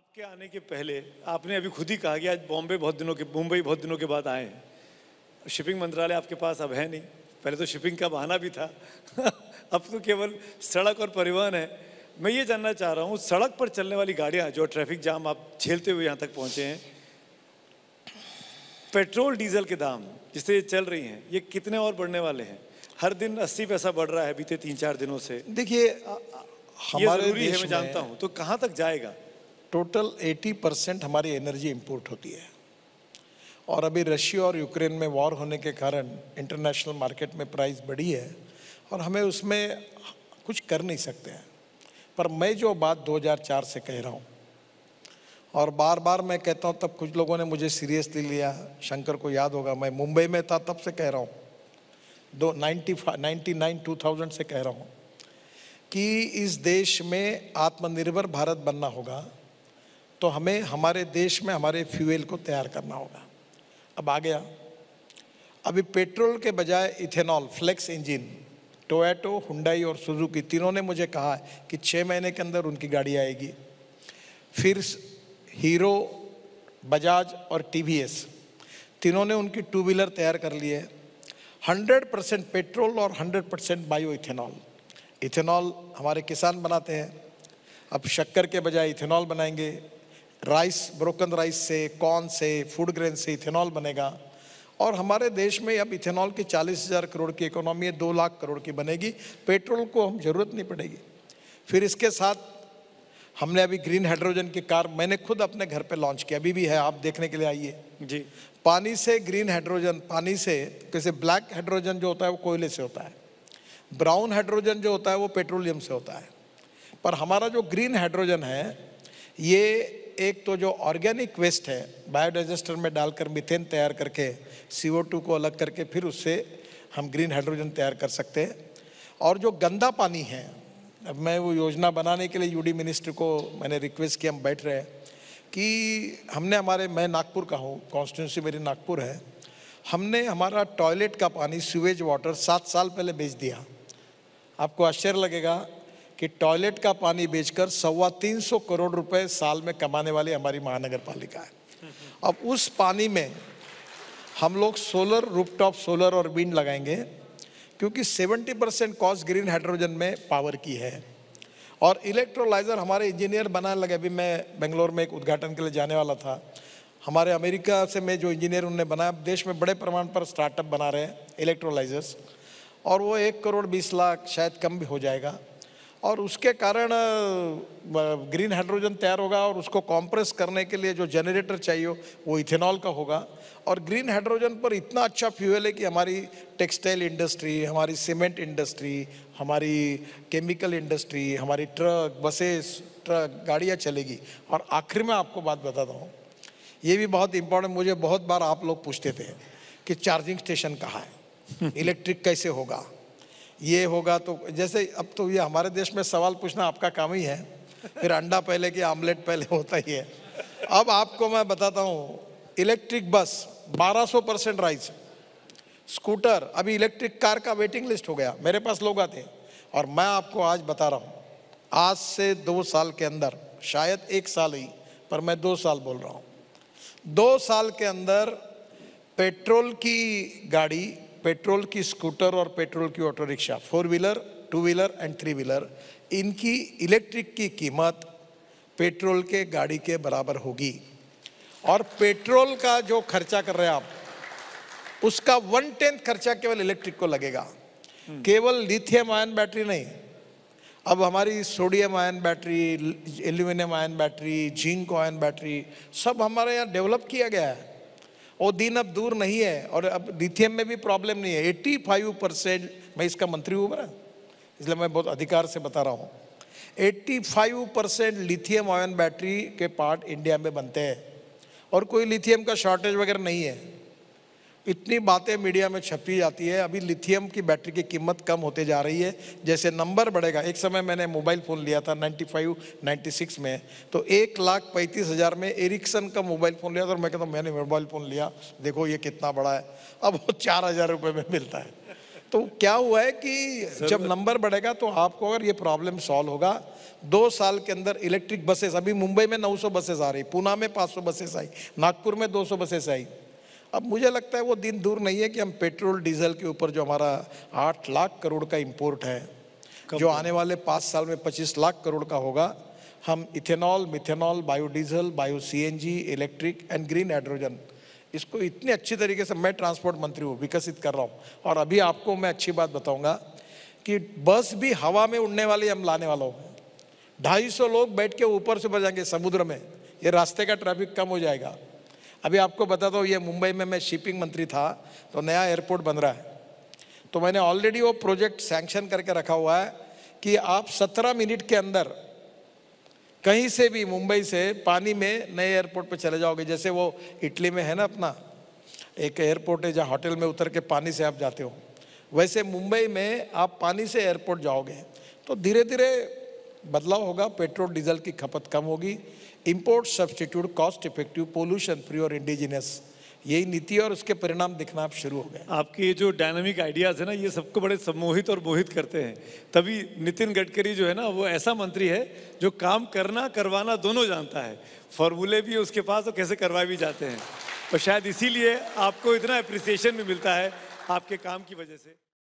आपके आने के पहले आपने अभी खुद ही कहा कि आज मुंबई बहुत दिनों के बाद आए हैं। शिपिंग मंत्रालय आपके पास अब है नहीं, पहले तो शिपिंग का बहाना भी था अब तो केवल सड़क और परिवहन है। मैं ये जानना चाह रहा हूँ, सड़क पर चलने वाली गाड़ियाँ जो ट्रैफिक जाम आप झेलते हुए यहाँ तक पहुँचे हैं, पेट्रोल डीजल के दाम जिससे ये चल रही हैं, ये कितने और बढ़ने वाले हैं? हर दिन 80 पैसा बढ़ रहा है बीते 3-4 दिनों से। देखिए, हमारे जरूरी है, देश मैं जानता हूँ, तो कहाँ तक जाएगा? टोटल 80% हमारी एनर्जी इंपोर्ट होती है और अभी रशिया और यूक्रेन में वॉर होने के कारण इंटरनेशनल मार्केट में प्राइस बढ़ी है और हमें उसमें कुछ कर नहीं सकते हैं। पर मैं जो बात 2004 से कह रहा हूँ और बार बार मैं कहता हूँ, तब कुछ लोगों ने मुझे सीरियसली लिया। शंकर को याद होगा, मैं मुंबई में था तब से कह रहा हूँ, 2000 से कह रहा हूँ कि इस देश में आत्मनिर्भर भारत बनना होगा तो हमें हमारे देश में हमारे फ्यूल को तैयार करना होगा। अब आ गया, अभी पेट्रोल के बजाय ethanol, flex engine, Toyota, Hyundai और सुजुकी तीनों ने मुझे कहा है कि 6 महीने के अंदर उनकी गाड़ी आएगी। फिर हीरो, बजाज और टीवीएस तीनों ने उनकी 2 व्हीलर तैयार कर ली है। 100% पेट्रोल और 100% बायो इथेनॉल। इथेनॉल हमारे किसान बनाते हैं, अब शक्कर के बजाय इथेनॉल बनाएंगे। राइस, ब्रोकन राइस से, कॉर्न से, फूड ग्रेन से इथेनॉल बनेगा और हमारे देश में अब इथेनॉल की 40,000 करोड़ की इकोनॉमी है, 2 लाख करोड़ की बनेगी। पेट्रोल को हम जरूरत नहीं पड़ेगी। फिर इसके साथ हमने अभी ग्रीन हाइड्रोजन की कार मैंने खुद अपने घर पे लॉन्च किया, अभी भी है, आप देखने के लिए आइए जी। पानी से ग्रीन हाइड्रोजन, पानी से, जैसे ब्लैक हाइड्रोजन जो होता है वो कोयले से होता है, ब्राउन हाइड्रोजन जो होता है वो पेट्रोलियम से होता है। पर हमारा जो ग्रीन हाइड्रोजन है, ये एक तो जो ऑर्गेनिक वेस्ट है बायोडाइजेस्टर में डालकर मीथेन तैयार करके CO2 को अलग करके फिर उससे हम ग्रीन हाइड्रोजन तैयार कर सकते हैं। और जो गंदा पानी है, अब मैं वो योजना बनाने के लिए यूडी मिनिस्टर को मैंने रिक्वेस्ट किया, हम बैठ रहे हैं कि हमने मैं नागपुर का हूँ, कॉन्स्टिट्यूंसी मेरी नागपुर है, हमने हमारा टॉयलेट का पानी, सीवेज वाटर 7 साल पहले बेच दिया। आपको आश्चर्य लगेगा कि टॉयलेट का पानी बेचकर 325 करोड़ रुपए साल में कमाने वाली हमारी महानगर पालिका है। अब उस पानी में हम लोग सोलर, रूफटॉप सोलर और विंड लगाएंगे क्योंकि 70% कॉस्ट ग्रीन हाइड्रोजन में पावर की है। और इलेक्ट्रोलाइजर हमारे इंजीनियर बनाने लगे। अभी मैं बेंगलोर में एक उद्घाटन के लिए जाने वाला था। हमारे अमेरिका से में जो इंजीनियर उन्होंने बनाया, देश में बड़े प्रमाण पर स्टार्टअप बना रहे हैं इलेक्ट्रोलाइजर्स, और वो 1 करोड़ 20 लाख शायद कम भी हो जाएगा। और उसके कारण ग्रीन हाइड्रोजन तैयार होगा और उसको कॉम्प्रेस करने के लिए जो जनरेटर चाहिए वो इथेनॉल का होगा। और ग्रीन हाइड्रोजन पर इतना अच्छा फ्यूल है कि हमारी टेक्सटाइल इंडस्ट्री, हमारी सीमेंट इंडस्ट्री, हमारी केमिकल इंडस्ट्री, हमारी ट्रक, बसेस, गाड़ियाँ चलेगी। और आखिर में आपको बात बताता हूँ, ये भी बहुत इंपॉर्टेंट, मुझे बहुत बार आप लोग पूछते थे कि चार्जिंग स्टेशन कहाँ है, इलेक्ट्रिक कैसे होगा, ये होगा। तो जैसे अब तो ये हमारे देश में सवाल पूछना आपका काम ही है, फिर अंडा पहले कि आमलेट पहले होता ही है। अब आपको मैं बताता हूँ, इलेक्ट्रिक बस 1200% राइज, स्कूटर, अभी इलेक्ट्रिक कार का वेटिंग लिस्ट हो गया, मेरे पास लोग आते हैं। और मैं आपको आज बता रहा हूँ, आज से 2 साल के अंदर, शायद 1 साल ही, पर मैं 2 साल बोल रहा हूँ, 2 साल के अंदर पेट्रोल की गाड़ी, पेट्रोल की स्कूटर और पेट्रोल की auto rickshaw, 4 wheeler, 2 wheeler and 3 wheeler, इनकी इलेक्ट्रिक की कीमत पेट्रोल के गाड़ी के बराबर होगी। और पेट्रोल का जो खर्चा कर रहे हैं आप, उसका 1/10 खर्चा केवल इलेक्ट्रिक को लगेगा। केवल लिथियम आयन बैटरी नहीं, अब हमारी sodium ion battery, aluminium ion battery, zinc ion battery, सब हमारे यहाँ डेवलप किया गया है। वो दिन अब दूर नहीं है। और अब लिथियम में भी प्रॉब्लम नहीं है। 85%, मैं इसका मंत्री हूँ ना, इसलिए मैं बहुत अधिकार से बता रहा हूँ, 85% लिथियम आयन बैटरी के पार्ट इंडिया में बनते हैं और कोई लिथियम का शॉर्टेज वगैरह नहीं है। इतनी बातें मीडिया में छपी जाती है। अभी लिथियम की बैटरी की कीमत कम होते जा रही है, जैसे नंबर बढ़ेगा। एक समय मैंने मोबाइल फ़ोन लिया था 95-96 में, तो 1,35,000 में एरिक्सन का मोबाइल फ़ोन लिया था। और मैं कहता हूँ मैंने मोबाइल फ़ोन लिया, देखो ये कितना बड़ा है, अब वो 4,000 रुपये में मिलता है। तो क्या हुआ है कि जब नंबर बढ़ेगा तो आपको अगर ये प्रॉब्लम सॉल्व होगा, 2 साल के अंदर इलेक्ट्रिक बसेस, अभी मुंबई में 900 बसेस आ रही, पूना में 500 बसेस आई, नागपुर में 200 बसेस आई। अब मुझे लगता है वो दिन दूर नहीं है कि हम पेट्रोल डीजल के ऊपर जो हमारा 8 लाख करोड़ का इंपोर्ट है, जो आने वाले 5 साल में 25 लाख करोड़ का होगा, हम ethanol, methanol, biodiesel, bio CNG, electric and green hydrogen, इसको इतनी अच्छी तरीके से, मैं ट्रांसपोर्ट मंत्री हूँ, विकसित कर रहा हूँ। और अभी आपको मैं अच्छी बात बताऊंगा कि बस भी हवा में उड़ने वाली हम लाने वाला हूँ। 250 लोग बैठ के ऊपर से बढ़ जाएंगे समुद्र में, ये रास्ते का ट्रैफिक कम हो जाएगा। अभी आपको बताता हूँ, ये मुंबई में मैं शिपिंग मंत्री था तो नया एयरपोर्ट बन रहा है, तो मैंने ऑलरेडी वो प्रोजेक्ट सैंक्शन करके रखा हुआ है कि आप 17 मिनट के अंदर कहीं से भी मुंबई से पानी में नए एयरपोर्ट पे चले जाओगे। जैसे वो इटली में है ना अपना एक एयरपोर्ट है जहाँ होटल में उतर के पानी से आप जाते हो, वैसे मुंबई में आप पानी से एयरपोर्ट जाओगे तो धीरे धीरे बदलाव होगा, पेट्रोल डीजल की खपत कम होगी, import substitute, cost effective, pollution free और इंडिजिनस, यही नीति और उसके परिणाम दिखना आप शुरू हो गए। आपके ये जो डायनामिक आइडियाज है ना, ये सबको बड़े सम्मोहित और मोहित करते हैं। तभी नितिन गडकरी जो है ना, वो ऐसा मंत्री है जो काम करना करवाना दोनों जानता है, फॉर्मूले भी है उसके पास और कैसे करवाए भी जाते हैं, और शायद इसीलिए आपको इतना अप्रिसिएशन भी मिलता है आपके काम की वजह से।